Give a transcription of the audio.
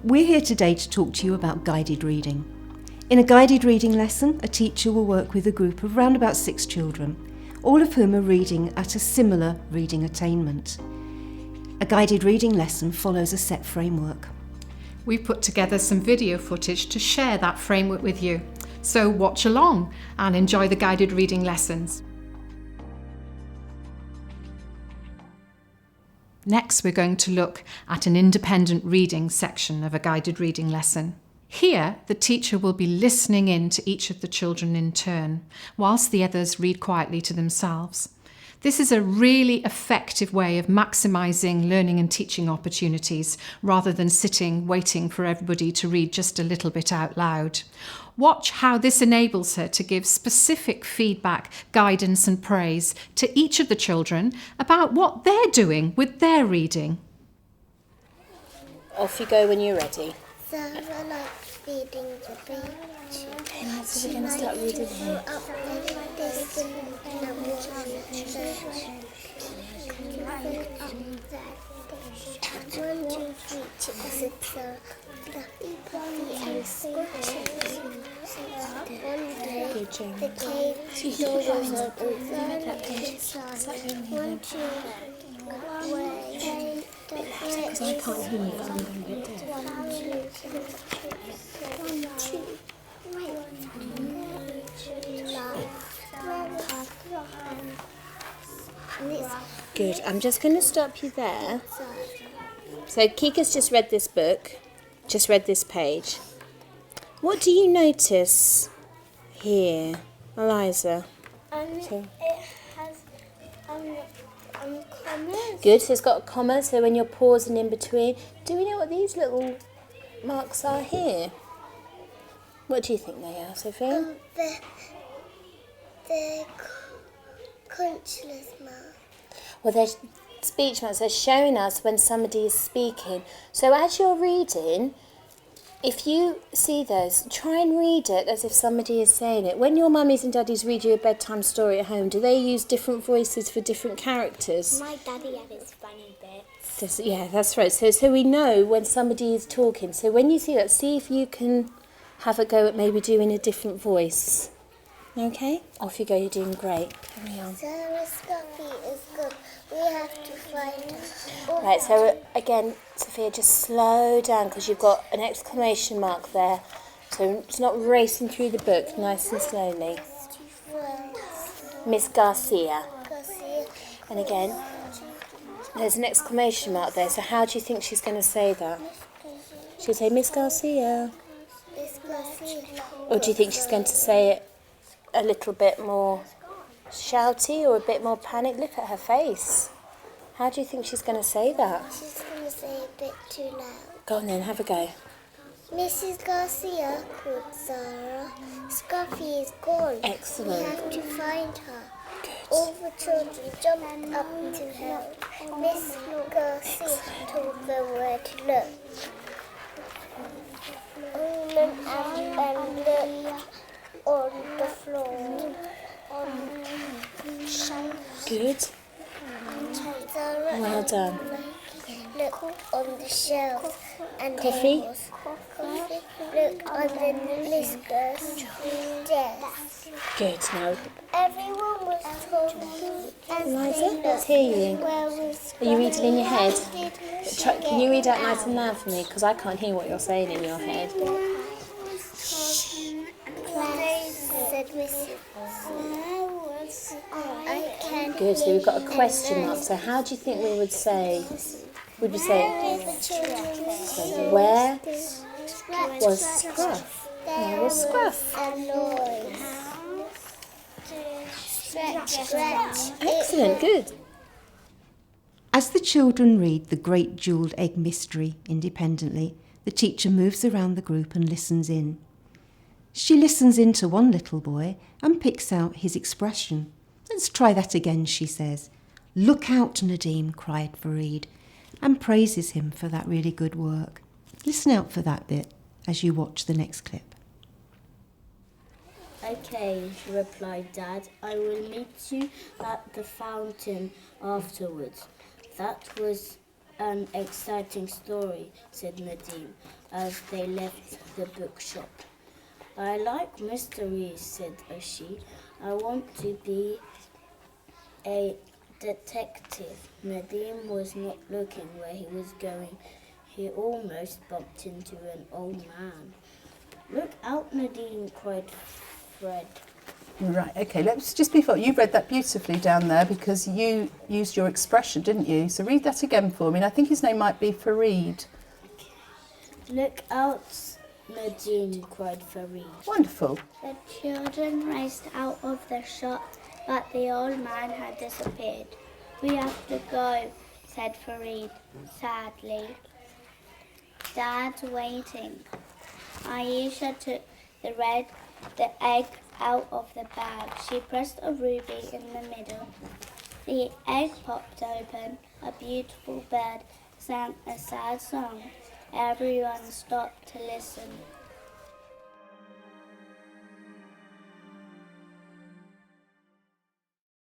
We're here today to talk to you about guided reading. In a guided reading lesson, a teacher will work with a group of around about 6 children, all of whom are reading at a similar reading attainment. A guided reading lesson follows a set framework. We've put together some video footage to share that framework with you. So watch along and enjoy the guided reading lessons. Next, we're going to look at an independent reading section of a guided reading lesson. Here, the teacher will be listening in to each of the children in turn, whilst the others read quietly to themselves. This is a really effective way of maximising learning and teaching opportunities rather than sitting waiting for everybody to read just a little bit out loud. Watch how this enables her to give specific feedback, guidance and praise to each of the children about what they're doing with their reading. Off you go when you're ready. Sarah likes reading the beach. Okay, so we're going to start reading here. One, two, three, six, fluffy, puffy, and squishy. One day, the cave door was open. One, two, way. Because I can't hear you, I'm going to get down. Good, I'm just going to stop you there. So Kika's just read this book, just read this page. What do you notice here, Eliza? It has commas. Good, so it's got a comma, so when you're pausing in between. Do we know what these little marks are here? What do you think they are, Sophie? The conscious mark. Well, they're speech marks. They're showing us when somebody is speaking. So as you're reading, if you see those, try and read it as if somebody is saying it. When your mummies and daddies read you a bedtime story at home, do they use different voices for different characters? My daddy had his funny bits. Yeah, that's right. So we know when somebody is talking. So when you see that, see if you can have a go at maybe doing a different voice. Okay? Off you go, you're doing great. Carry on. Sarah's coffee is good. We have to find her. Right, so again, Sophia, just slow down because you've got an exclamation mark there. So it's not racing through the book, nice and slowly. Miss Garcia. And again, there's an exclamation mark there. So how do you think she's going to say that? She'll say Miss Garcia. Or do you think she's going to say it a little bit more shouty or a bit more panic? Look at her face. How do you think she's going to say that? She's going to say a bit too loud. Go on then, have a go. Mrs. Garcia, called Sarah. Scruffy is gone. Excellent. We have to find her. Good. All the children jumped up to help. Miss Garcia told them where to look. And looked on the floor. Good. Sarah Well done. looked on the shelf. And Coffee? Coffee looked on the Liska's desk. Good. Now, Everyone was talking. Eliza, let's hear you. Where was Are you reading in your head? Did Can you read out nice and loud for me? Because I can't hear what you're saying in your head. said Mrs. I can Good. So we've got a question mark. So how do you think we would say? Would we say, so where was Scruff? Where was Scruff? A noise. Stretch. Excellent. Good. As the children read The Great Jewelled Egg Mystery independently, the teacher moves around the group and listens in. She listens in to one little boy and picks out his expression. Let's try that again, she says. Look out, Nadim, cried Fareed, and praises him for that really good work. Listen out for that bit as you watch the next clip. Okay, replied Dad. I will meet you at the fountain afterwards. That was an exciting story, said Nadim, as they left the bookshop. I like mysteries, said Ashi. I want to be a detective. Nadim was not looking where he was going. He almost bumped into an old man. Look out, Nadim, cried Fred. Right, okay, let's just before, you read that beautifully down there because you used your expression, didn't you? So read that again for me. And I think his name might be Fareed. Look out, Nadim, cried Fareed. Wonderful. The children raced out of the shop, but the old man had disappeared. We have to go, said Fareed sadly. Dad's waiting. Aisha took the egg out of the bag. She pressed a ruby in the middle. The egg popped open. A beautiful bird sang a sad song. Everyone stopped to listen.